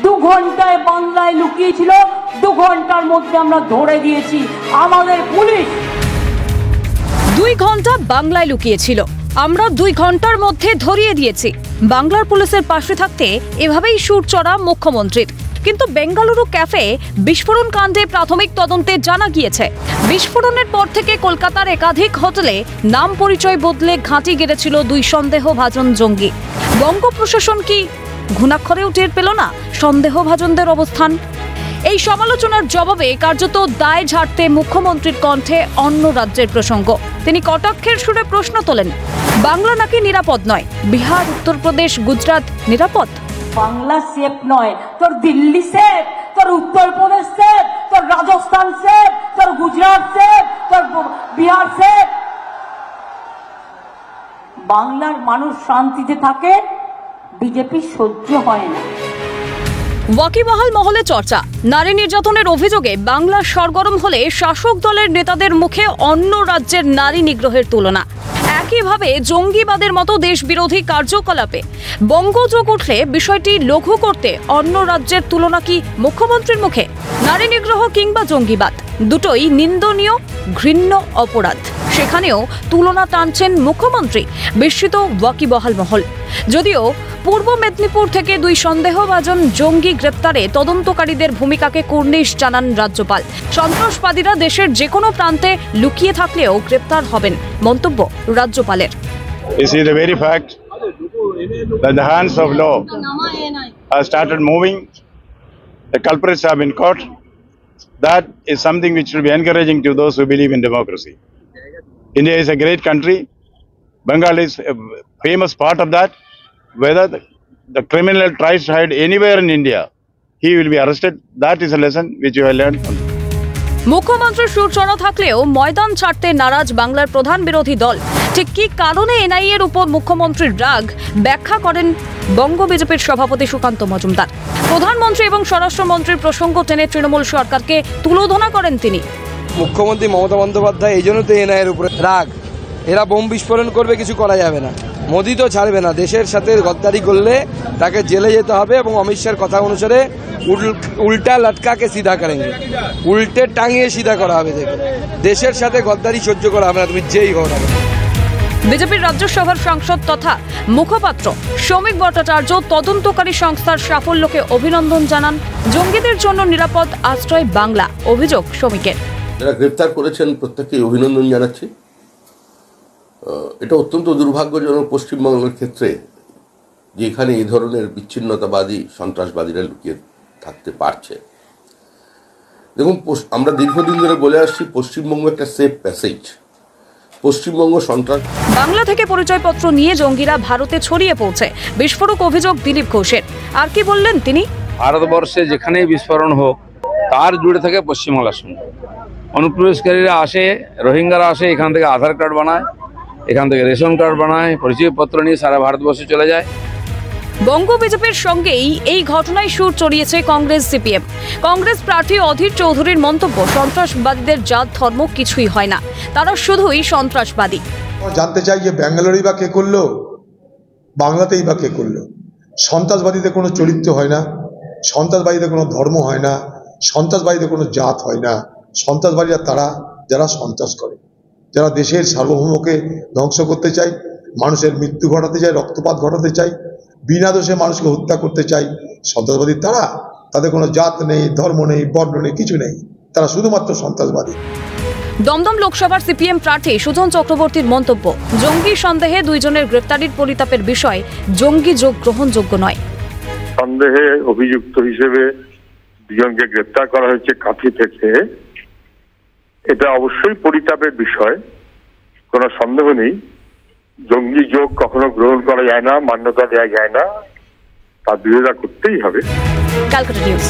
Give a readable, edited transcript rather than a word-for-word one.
2 ঘন্টায় বাংলায় লুকিয়েছিল, 2 ঘন্টার মধ্যে আমরা ধরে দিয়েছি। আমাদের পুলিশ 2 ঘন্টা বাংলায় লুকিয়েছিল, আমরা 2 ঘন্টার মধ্যে ধরিয়ে দিয়েছি। বাংলার পুলিশের পাশে থাকতে এভাবেই সুর চড়া মুখ্যমন্ত্রীর। কিন্তু বেঙ্গালুরু ক্যাফে বিস্ফোরণ কাণ্ডে প্রাথমিক তদন্তে জানা গিয়েছে, বিস্ফোরণের পর থেকে কলকাতার একাধিক হোটেলে নাম পরিচয় বদলে ঘাঁটি গেড়েছিল 2 সন্দেহভাজন জঙ্গি। বঙ্গ প্রশাসন কি ঘুণাক্ষরেও টের পেল না সন্দেহভাজনদের অবস্থান? এই সমালোচনার জবাবে কার্যত দায় ঝাড়তে মুখ্যমন্ত্রীর কণ্ঠে অন্য রাজ্যের প্রসঙ্গ। তিনি কটাক্ষের সুরে প্রশ্ন তোলেন, বাংলা নাকি নিরাপদ নয়, বিহার, উত্তরপ্রদেশ, গুজরাট নিরাপদ? বাংলা সেফ নয়, তোর দিল্লি সেফ, তোর উত্তরপ্রদেশ সেফ, তোর রাজস্থান সেফ, তোর গুজরাট সেফ, তোর বিহার সেফ। বাংলার মানুষ শান্তিতে থাকে, বিজেপি সহ্য হয় না। ওয়াকিবহাল মহলে চর্চা, নারী নির্যাতনের অভিযোগে বাংলা সরগরম হলে শাসক দলের নেতাদের মুখে অন্য রাজ্যের নারী নিগ্রহের তুলনা। একইভাবে জঙ্গিবাদের মতো দেশবিরোধী কার্যকলাপে বঙ্গযোগ উঠলে বিষয়টি লঘু করতে অন্য রাজ্যের তুলনা কি মুখ্যমন্ত্রীর মুখে? নারী নিগ্রহ কিংবা জঙ্গিবাদ দুটোই নিন্দনীয়, ঘৃণ্য অপরাধ, সেখানেও তুলনা টানছেন মুখ্যমন্ত্রী। বিস্মিত ওয়াকিবহাল মহল। যদিও পূর্ব মেদিনীপুর থেকে 2 সন্দেহভাজন জঙ্গি গ্রেপ্তারে তদন্তকারীদের ভূমিকাকে কুর্নিশ জানান রাজ্যপাল। সন্ত্রাসবাদীরা দেশের যে কোনো প্রান্তে লুকিয়ে থাকলেও গ্রেপ্তার হবেন, মন্তব্য রাজ্যপালের। This is the very fact that the hands of law have started moving. The culprits have been caught. That is something which will be encouraging to those who believe in democracy. India is a great country. Bengal is a famous part of that. Whether the criminal tries to hide anywhere in India, he will be arrested. That is a lesson which you have learned. মুখ্যমন্ত্রীর সুর চড়া থাকলেও ময়দান ছাড়তে নারাজ বাংলার প্রধান বিরোধী দল। ঠিক কি কারণে এনআইএ এর উপর মুখ্যমন্ত্রীর রাগ ব্যাখ্যা করেন বঙ্গ বিজেপির সভাপতি সুকান্ত মজুমদার। প্রধানমন্ত্রী এবং স্বরাষ্ট্রমন্ত্রীর প্রসঙ্গ টেনে তৃণমূল সরকারকে তুলোধনা করেন তিনি। মুখ্যমন্ত্রী মমতা বন্দ্যোপাধ্যায় এই জন্য তো এনআইএ এর উপরে রাগ। এরা বোম বিস্ফোরণ করবে, কিছু করা যাবে না। মোদি তো ছাড়বে না, দেশের সাথে গদ্দারি করলে তাকে জেলে যেতে হবে এবং অমিত শাহর কথা অনুসারে উল্টা লটকাকে সিধা করেঙ্গে, উল্টে টাঙিয়ে সিধা করা হবে। দেশের সাথে গদ্দারি সহ্য করা হবে না, তুমি যেই হও না। বিজেপির রাজ্যসভার সাংসদ তথা মুখপাত্র শ্রমিক ভট্টাচার্য তদন্তকারী সংস্থার সাফল্যকে অভিনন্দন জানান। জঙ্গিদের জন্য নিরাপদ আশ্রয় বাংলা, অভিযোগ শ্রমিকের। যারা গ্রেপ্তার করেছেন প্রত্যেককে অভিনন্দন জানাচ্ছি। এটা অত্যন্ত দুর্ভাগ্যজনক পশ্চিমবঙ্গের ক্ষেত্রে, যেখানে এই ধরনের বিচ্ছিন্নতাবাদী সন্ত্রাসবাদীরা লুকিয়ে থাকতে পারছে। দেখুন, আমরা দীর্ঘদিন ধরে বলে আসছি পশ্চিমবঙ্গ একটা সেফ প্যাসেজ। পশ্চিমবঙ্গ সন্ত্রাস বাংলা থেকে পরিচয়পত্র নিয়ে জঙ্গিরা ভারতে ছড়িয়ে পৌঁছে, বিস্ফোরক অভিযোগ দিলীপ ঘোষের। আর কি বললেন তিনি? ভারতবর্ষে যেখানেই বিস্ফোরণ হোক তার জুড়ে থাকে পশ্চিমবাংলার সঙ্গে। অনুপ্রবেশকারীরা আসে, রোহিঙ্গারা আসে, এখান থেকে আধার কার্ড বানায়, এখান থেকে রেশন কার্ড বানায়, পরিচয়পত্র নিয়ে সারা ভারতবর্ষে চলে যায়। বঙ্গ বিজেপির সঙ্গেই এই ঘটনায় সুর চড়িয়েছে কংগ্রেস, সিপিএম। কংগ্রেস প্রার্থী অধীর চৌধুরীর মন্তব্য, সন্ত্রাসবাদীদের জাত ধর্ম কিছুই হয় না, তারা শুধুই সন্ত্রাসবাদী। জানতে চাই যে ব্যাঙ্গালোরেই বা কে করলো, বাংলাতেই বা কে করলো? সন্ত্রাসবাদীদের কোনো চরিত্র হয় না, সন্ত্রাসবাদীদের কোনো ধর্ম হয় না, সন্ত্রাসবাদীদের কোনো জাত হয় না। সন্ত্রাসবাদীরা তারা যারা সন্ত্রাস করে, যারা দেশের সার্বভৌমকে ধ্বংস করতে চায়, মানুষের মৃত্যু ঘটাতে চায়, রক্তপাত ঘটাতে চায়, বিনা দোষে মানুষকে হত্যা করতে চায়। সন্ত্রাসবাদী তারা, তাদের কোনো জাত নেই, ধর্ম নেই, বর্ণ নেই, কিছু নেই, তারা শুধুমাত্র সন্ত্রাসবাদী। দমদম লোকসভার সিপিএম প্রার্থী সুজন চক্রবর্তীর মন্তব্য, জঙ্গি সন্দেহে 2 জনের গ্রেফতারির পরিতাপের বিষয়, জঙ্গি যোগ গ্রহণযোগ্য নয়। সন্দেহে অভিযুক্ত হিসেবে 2 জনকে গ্রেফতার করা হয়েছে কাঁথি থেকে, এটা অবশ্যই পরিতাপের বিষয়, কোনো সন্দেহ নেই। জঙ্গি যোগ কখনো গ্রহণ করা যায় না, মান্যতা দেওয়া যায় না, তার বিরোধিতা করতেই হবে। ক্যালকাটা নিউজ।